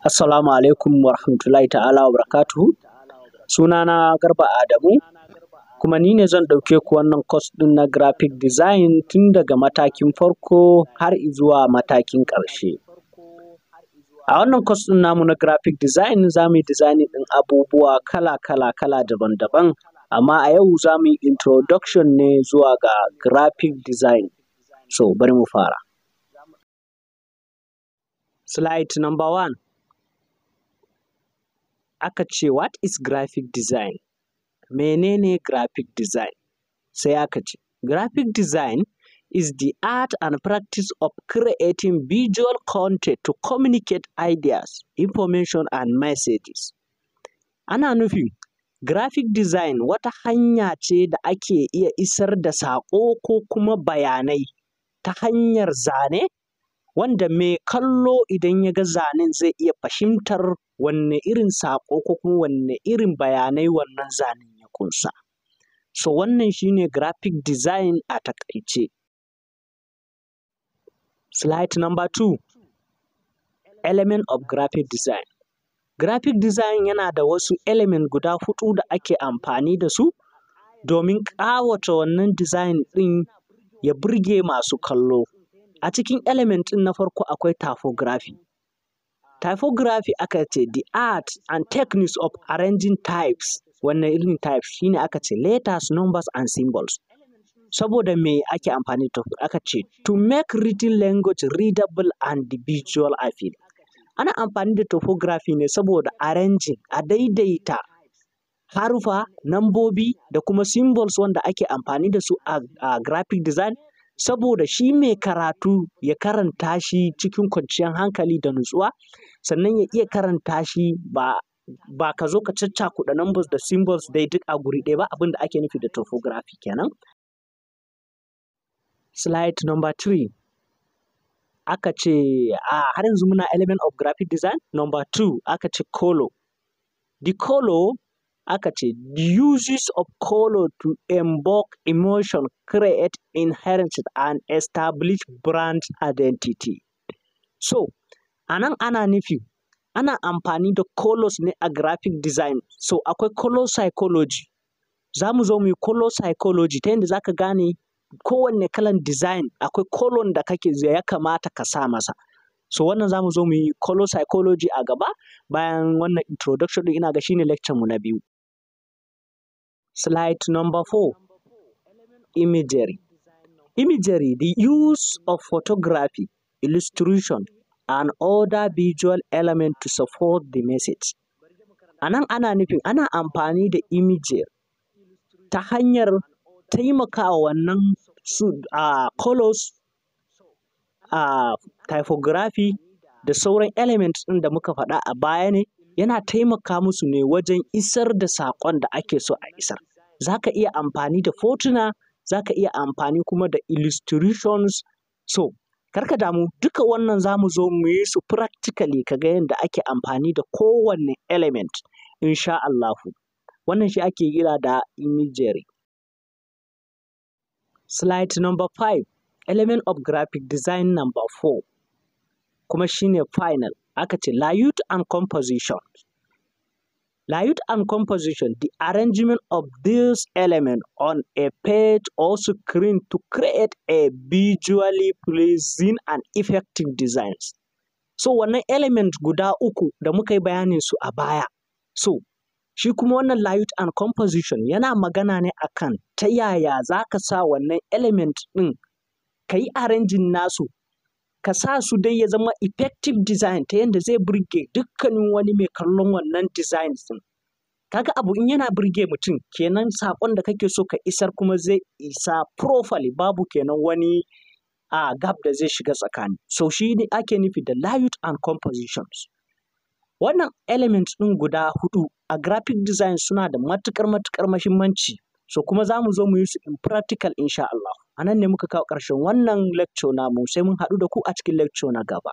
Assalamu alaikum wa rahmatullahi ta'ala wa barakatuhu. Sunana Garba Adamu, kuma ni ne zan ɗauke ku wannan course ɗin na graphic design tun daga matakin farko har zuwa matakin ƙarshe. A wannan course ɗin namu na graphic design za mu yi designing ɗin abubuwa kala daban-daban, amma a yau za mu yi introduction ne zuwa ga graphic design. So bari mu fara. Slide number 1. Aka ce what is graphic design? Menene graphic design? Sai aka ce graphic design is the art and practice of creating visual content to communicate ideas, information and messages. Ana nufin graphic design wata hanya ce da ake iya isar da saƙo ko kuma bayanai ta hanyar zane, wanda mai kallo idan ya ga zanen zai iya fahimtar wanne irin saƙo ko kuma wanne irin bayanai wannan zanen ya ƙunsa. So wannan shi ne graphic design a taƙaice. Slide number 2. Element of graphic design. Graphic design yana da wasu element guda 4 da ake amfani da su domin ƙawata wannan design ɗin ya burge masu kallo. A cikin element ɗin na farko akwai typography. Typography aka ce the art and techniques of arranging types. Wannan irin types shi ne aka ce letters, numbers and symbols. Saboda me ake amfani da aka ce to make written language readable and visual appeal. Ana amfani da typography ne saboda arranging, a daidaita harufa, nambobi da kuma symbols wanda ake amfani da su a graphic design, saboda shi mai karatu ya karanta shi cikin kwanciyar hankali da nutsuwa, sannan ya iya karanta shi ba ka zo ka caccakuɗa numbers da symbols dai duk a guri ɗaya ba, abin da ake nufi da typography kenan. Slide number 3. Aka ce har yanzu muna element of graphic design. Number 2 aka ce color. The color aka ce the uses of color to evoke emotion, create inherent and establish brand identity. So anan ana nufi ana amfani da colors ne a graphic design. So akwai color psychology. Za mu zo mu yi color psychology ta yadda za ka gane kowanne kalan design akwai color da ya kamata ka sa masa. So wannan za mu zo mu yi color psychology a gaba bayan wannan introduction ɗin, ina ga shi ne lecture mu na 2. Slide number 4. Imagery. Imagery, the use of photography, illustration and other visual elements to support the message. Anan ana nufin ana amfani da imagery ta hanyar taimakawa wannan colors, typography da sauran elements ɗin da muka faɗa a baya ne, yana taimaka musu ne wajen isar da saƙon da ake so a isar. Za ka iya amfani da hotuna, za ka iya amfani kuma da illustrations. So kar ka damu, duka wannan za mu zo mu yi su practically ka ga yadda ake amfani da kowanne element insha Allahu. Wannan shi ake kira da imagery. Slide number 5. Element of graphic design number 4. Kuma shi ne final. Aka ce layout and composition. Layout and composition, the arrangement of these elements on a page or screen to create a visually pleasing and effective designs. So wannan element guda 3 da muka yi bayanin su a baya. So shi kuma wannan layout and composition yana magana ne akan ta yaya za ka sa wannan element ɗin ka yi arranging nasu, ka sa su dai ya zama effective design ta yadda zai burge dukkanin wani mai kallon wannan design ɗin. Kaga abu in yana burge mutum kenan saƙon da kake so ka isar kuma zai isa properly, babu kenan wani gap da zai shiga tsakani. So shi ne ake nufi da layout and compositions. Wannan elements ɗin guda 4 a graphic design suna da matuƙar muhimmanci. So kuma za mu zo mu yi su in practical insha Allah. A nan ne muka kawo ƙarshen wannan lecture namu, sai mun haɗu da ku a cikin lecture na gaba.